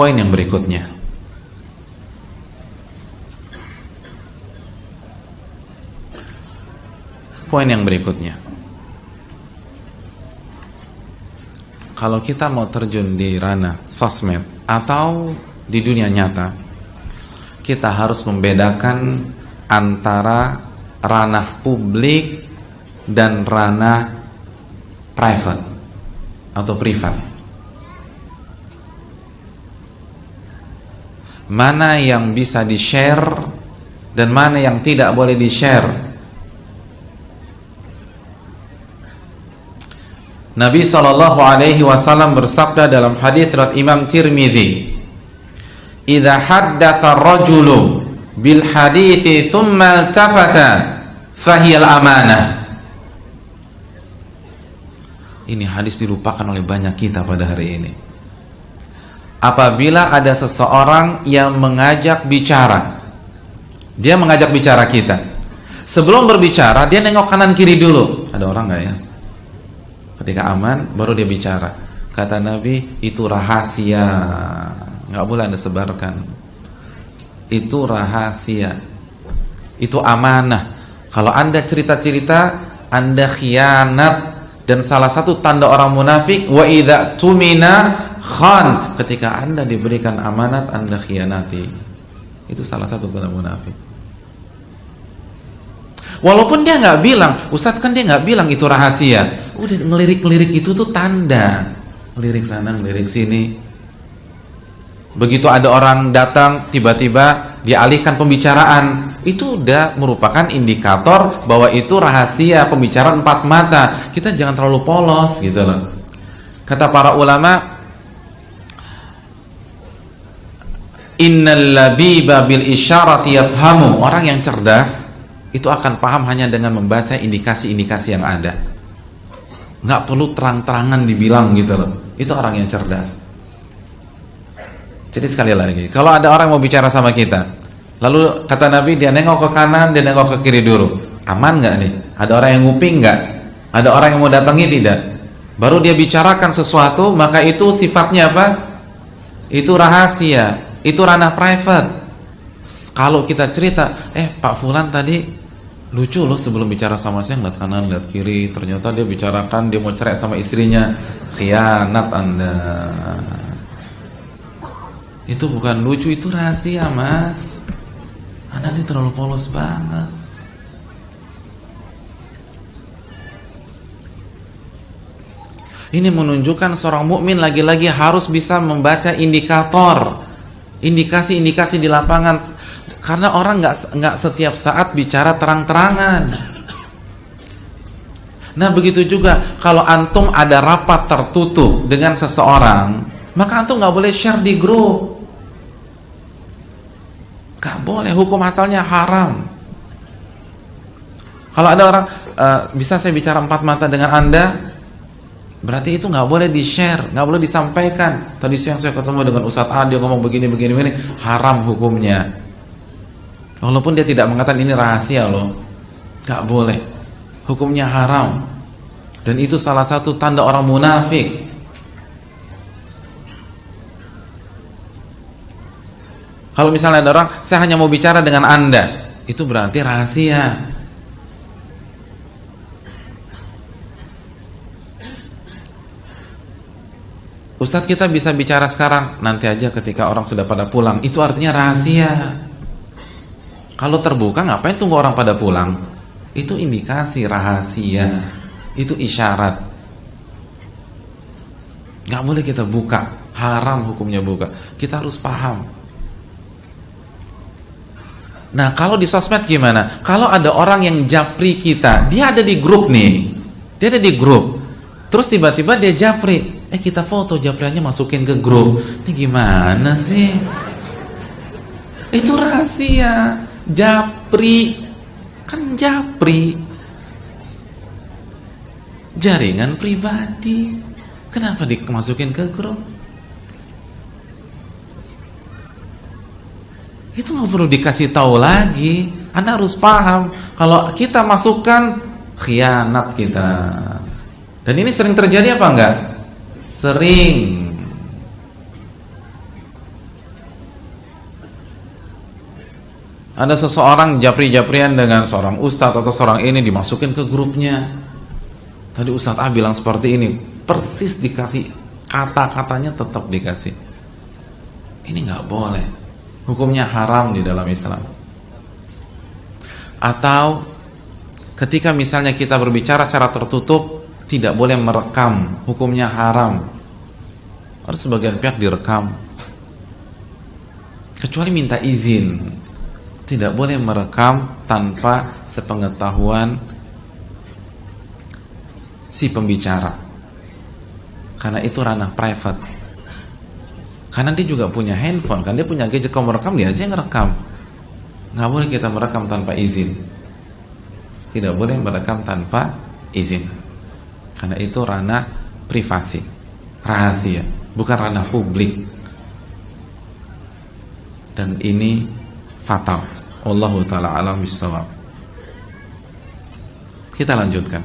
Poin yang berikutnya, kalau kita mau terjun di ranah sosmed atau di dunia nyata, kita harus membedakan antara ranah publik dan ranah private atau privat. Mana yang bisa di-share dan mana yang tidak boleh di-share. Nabi SAW bersabda dalam hadis riwayat Imam Tirmidzi, "Idza haddatsa ar-rajulu bil hadithi thumma iltafata fahiyal amanah." Ini hadis dilupakan oleh banyak kita pada hari ini. Apabila ada seseorang yang mengajak bicara, dia mengajak bicara kita, sebelum berbicara dia nengok kanan kiri dulu, ada orang nggak ya? Ketika aman baru dia bicara. Kata Nabi, itu rahasia, nggak boleh Anda sebarkan. Itu rahasia, itu amanah. Kalau Anda cerita-cerita, Anda khianat. Dan salah satu tanda orang munafik, wa idza tumina khan, ketika Anda diberikan amanat Anda khianati. Itu salah satu tanda munafik. Walaupun dia nggak bilang, Ustadz kan dia nggak bilang itu rahasia. Udah ngelirik-ngelirik itu tuh tanda, ngelirik sana, ngelirik sini. Begitu ada orang datang tiba-tiba dialihkan pembicaraan, itu udah merupakan indikator bahwa itu rahasia, pembicaraan empat mata. Kita jangan terlalu polos gitu loh. Kata para ulama, innal labiba bil isyarati yafhamu. Orang yang cerdas itu akan paham hanya dengan membaca indikasi-indikasi yang ada. Nggak perlu terang-terangan dibilang gitu loh. Itu orang yang cerdas. Jadi sekali lagi, kalau ada orang mau bicara sama kita, lalu kata Nabi dia nengok ke kanan, dia nengok ke kiri dulu, aman nggak nih? Ada orang yang nguping nggak? Ada orang yang mau datangi tidak? Baru dia bicarakan sesuatu, maka itu sifatnya apa? Itu rahasia, itu ranah private. Kalau kita cerita, Pak Fulan tadi lucu loh sebelum bicara sama saya, ngeliat kanan, ngeliat kiri, ternyata dia bicarakan dia mau cerai sama istrinya. Khianat Anda. Itu bukan lucu, itu rahasia, Mas. Anda ini terlalu polos banget. Ini menunjukkan seorang mukmin lagi-lagi harus bisa membaca indikator, indikasi-indikasi di lapangan. Karena orang nggak setiap saat bicara terang-terangan. Nah begitu juga kalau antum ada rapat tertutup dengan seseorang, maka antum nggak boleh share di grup. Gak boleh, hukum asalnya haram. Kalau ada orang bisa saya bicara empat mata dengan Anda, berarti itu nggak boleh di share, nggak boleh disampaikan. Tadi siang saya ketemu dengan Ustadz A, dia ngomong begini, haram hukumnya. Walaupun dia tidak mengatakan ini rahasia loh, nggak boleh, hukumnya haram. Dan itu salah satu tanda orang munafik. Kalau misalnya ada orang, saya hanya mau bicara dengan Anda, itu berarti rahasia. Ustadz kita bisa bicara sekarang, nanti aja ketika orang sudah pada pulang, itu artinya rahasia. Kalau terbuka ngapain tunggu orang pada pulang? Itu indikasi rahasia, itu isyarat. Gak boleh kita buka, haram hukumnya buka. Kita harus paham. Nah kalau di sosmed gimana? Kalau ada orang yang japri kita, dia ada di grup nih, dia ada di grup, terus tiba-tiba dia japri, kita foto japriannya masukin ke grup, ini gimana sih? Itu rahasia, japri, kan japri, jaringan pribadi, kenapa dimasukin ke grup? Itu nggak perlu dikasih tahu lagi. Anda harus paham kalau kita masukkan khianat kita. Dan ini sering terjadi apa enggak? Sering. Ada seseorang japri-japrian dengan seorang ustadz atau seorang ini, dimasukin ke grupnya. Tadi Ustadz A bilang seperti ini, persis dikasih kata-katanya, tetap dikasih. Ini nggak boleh, hukumnya haram di dalam Islam. Atau ketika misalnya kita berbicara secara tertutup, tidak boleh merekam, hukumnya haram. Ada sebagian pihak direkam, kecuali minta izin. Tidak boleh merekam tanpa sepengetahuan si pembicara, karena itu ranah private. Karena dia juga punya handphone, kan dia punya gadget. Kalau merekam, dia aja yang ngerekam. Nggak boleh kita merekam tanpa izin. Tidak boleh merekam tanpa izin, karena itu ranah privasi, rahasia, bukan ranah publik. Dan ini fatal. Wallahu ta'ala alam bissawab. Kita lanjutkan.